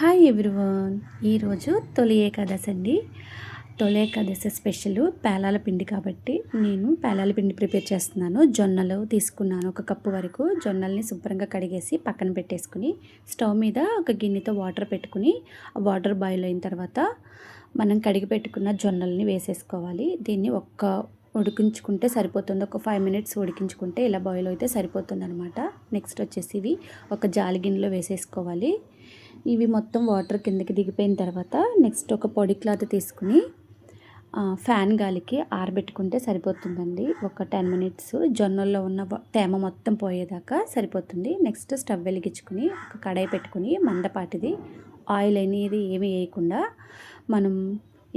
Hi everyone. ఈరోజు తొలి ఏకాదశి అండి. తొలి ఏకాదశి స్పెషల్ పేలాల పిండి కాబట్టి నేను పేలాల పిండి ప్రిపేర్ చేస్తున్నాను. జొన్నలు తీసుకున్నాను, ఒక కప్పు వరకు జొన్నల్ని శుభ్రంగా కడిగేసి పక్కన పెట్టేసుకుని స్టవ్ మీద ఒక గిన్నెతో వాటర్ పెట్టుకుని ఆ వాటర్ బాయిల్ అయిన తర్వాత మనం కడిగి పెట్టుకున్న జొన్నల్ని వేసేసుకోవాలి. దీన్ని ఉడికించుకుంటే సరిపోతుంది. ఒక 5 మినిట్స్ ఉడికించుకుంటే ఇలా బాయిల్ అయితే సరిపోతుంది అనమాట. నెక్స్ట్ వచ్చేసి ఇవి ఒక జాలి గిన్నెలో వేసేసుకోవాలి. ఇవి మొత్తం వాటర్ కిందకి దిగిపోయిన తర్వాత నెక్స్ట్ ఒక పొడి క్లాత్ తీసుకుని ఫ్యాన్ గాలికి ఆరబెట్టుకుంటే సరిపోతుందండి. ఒక 10 మినిట్స్ జొన్నల్లో ఉన్న తేమ మొత్తం పోయేదాకా సరిపోతుంది. నెక్స్ట్ స్టవ్ వెలిగించుకుని ఒక కడాయి పెట్టుకుని మందపాటిది ఆయిల్ అనేది ఏమీ వేయకుండా మనం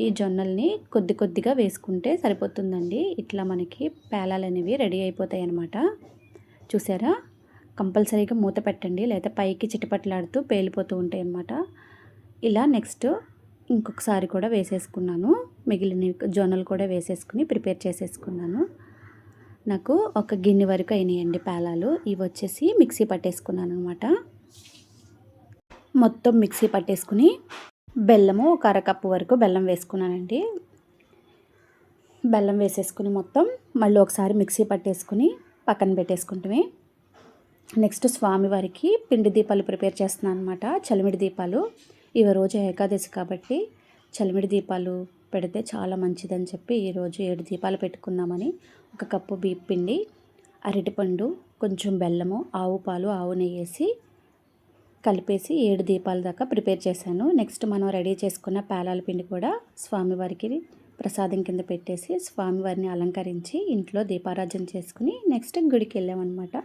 ఈ జొన్నల్ని కొద్ది కొద్దిగా వేసుకుంటే సరిపోతుందండి. ఇట్లా మనకి పేలాలు అనేవి రెడీ అయిపోతాయి అన్నమాట. చూసారా, కంపల్సరీగా మూత పెట్టండి, లేదా పైకి చిటపట్లాడుతూ పేలిపోతూ ఉంటాయి అన్నమాట. ఇలా నెక్స్ట్ ఇంకొకసారి కూడా వేసేసుకున్నాను. మిగిలిన జొన్నలు కూడా వేసేసుకుని ప్రిపేర్ చేసేసుకున్నాను. నాకు ఒక గిన్నె వరకు అయినాయండి పేలాలు. ఇవి వచ్చేసి మిక్సీ పట్టేసుకున్నాను అనమాట. మొత్తం మిక్సీ పట్టేసుకుని బెల్లము ఒక అరకప్పు వరకు బెల్లం వేసుకున్నానండి. బెల్లం వేసేసుకుని మొత్తం మళ్ళీ ఒకసారి మిక్సీ పట్టేసుకుని పక్కన పెట్టేసుకుంటామే. నెక్స్ట్ స్వామివారికి పిండి దీపాలు ప్రిపేర్ చేస్తున్నాను అనమాట. చలిమిడి దీపాలు. ఇవి రోజు ఏకాదశి కాబట్టి చలిమిడి దీపాలు పెడితే చాలా మంచిదని చెప్పి ఈరోజు 7 దీపాలు పెట్టుకుందామని ఒక కప్పు బియ్యం పిండి, అరటిపండు, కొంచెం బెల్లము, ఆవు పాలు, ఆవు నెయ్యి వేసి కలిపేసి 7 దీపాల దాకా ప్రిపేర్ చేశాను. నెక్స్ట్ మనం రెడీ చేసుకున్న పేలాల పిండి కూడా స్వామివారికి ప్రసాదం కింద పెట్టేసి స్వామివారిని అలంకరించి ఇంట్లో దీపారాధన చేసుకుని నెక్స్ట్ గుడికి వెళ్ళామన్నమాట.